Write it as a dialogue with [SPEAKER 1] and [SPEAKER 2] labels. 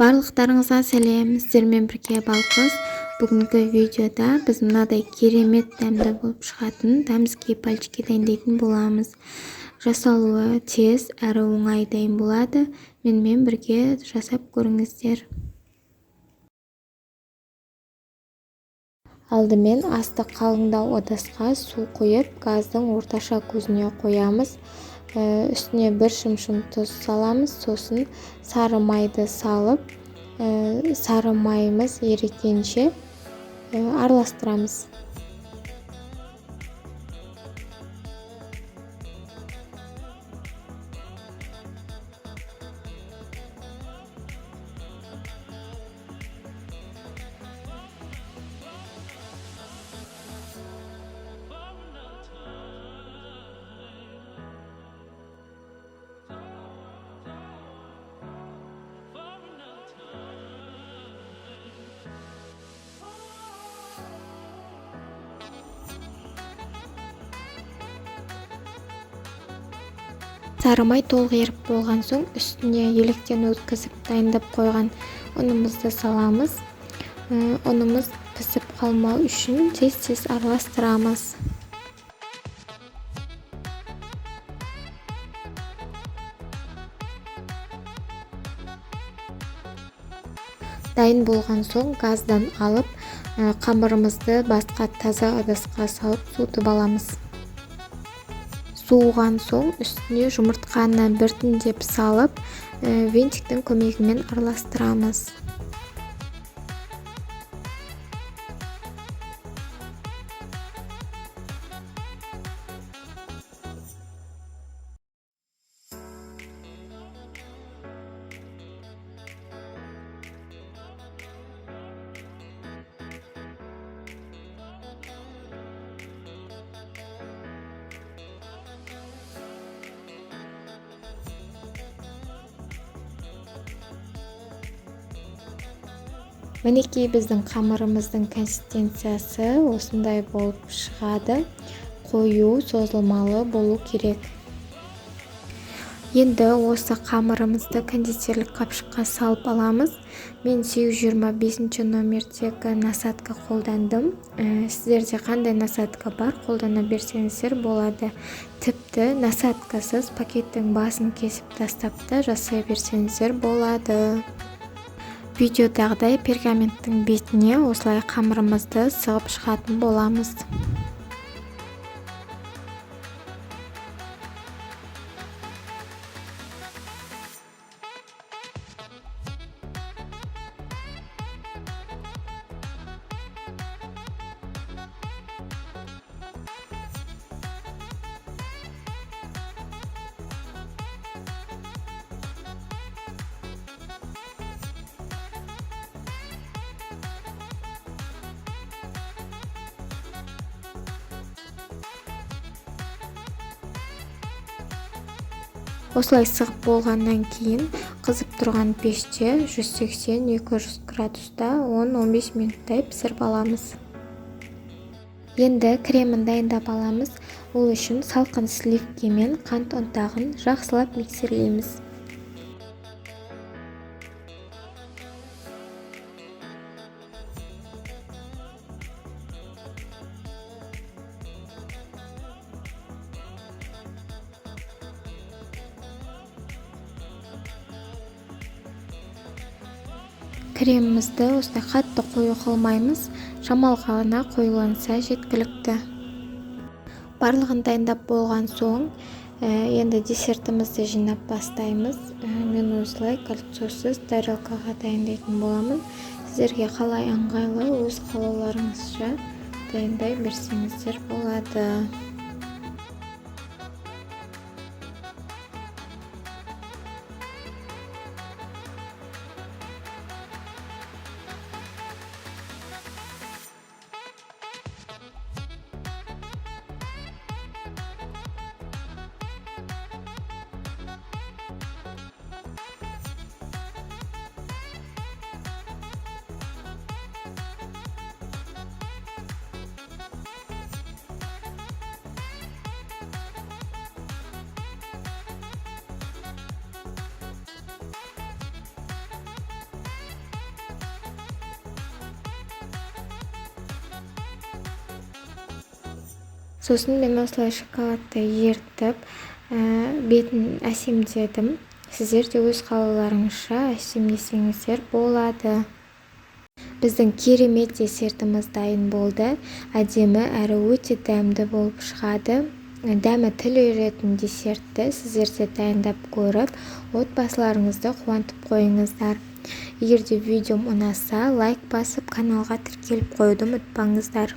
[SPEAKER 1] Барлықтарыңызға сәлем, сіздермен бірге балқыз. Бүгінгі видеода біз мынадай керемет дәмді болып шығатын тамызки пальчики дайындайтын боламыз. Жасалуы тез әрі оңай дайын болады. Менімен бірге жасап көріңіздер. Алдымен асты қалыңдау ыдысқа су құйып, газдың орташа көзіне қоямыз. Үстіне бір шымшым тұз саламыз. Сосын сары майды салып, сары майымыз ерігенше араластырамыз. Сары май толық еріп болған соң үстіне електен өткізіп дайындап қойған ұнымызды саламыз. Ұнымыз пісіп қалмау үшін тез-тез араластырамыз. Дайын болған соң газдан алып, қамырымызды басқа таза ыдысқа салып суытып аламыз. Суыған соң үстіне жұмыртқаны біртіндеп салып, винтиктің көмегімен араластырамыз. Мінекей біздің қамырымыздың консистенциясы осындай болып шығады. Қою, созылмалы болу керек. Енді осы қамырымызды кондитерлік қапшыққа салып аламыз. Мен 825 номердегі насадка қолдандым. Сіздерде қандай насадка бар, қолдана берсеңіздер болады. Тіпті насадкасыз пакеттің басын кесіп тастап та жасай берсеңіздер болады. Видеодағыдай пергаменттің бетіне осылай қамырымызды сығып шығатын боламыз. Осылай сығып болғаннан кейін қызып тұрған пеште 180-200 градуста 10-15 минуттай пісіріп аламыз. Енді кремін дайындап аламыз. Ол үшін салқын сливке мен қант ұнтағын жақсылап миксерлейміз. Кремімізді осылай қатты қою қылмаймыз, шамалға ғана қоюланса жеткілікті. Барлығын дайындап болған соң, енді десертімізді жинап бастаймыз. Мен осылай кольцосыз тарелкаға дайындайтын боламын. Сіздерге қалай ыңғайлы, өз қалауларыңызша дайындай берсеңіздер болады. Сосын мен осылай шоколадты ерітіп бетін әсемдедім. Сіздер де өз қалауларыңызша әсемдесеңіздер болады. Біздің керемет десертіміз дайын болды. Әдемі әрі өте дәмді болып шығады. Дәмі тіл үйіретін десертті сіздер де дайындап көріп, отбасыларыңызды қуантып қойыңыздар. Егер де видеом ұнаса, лайк басып, каналға тіркеліп қоюды ұмытпаңыздар.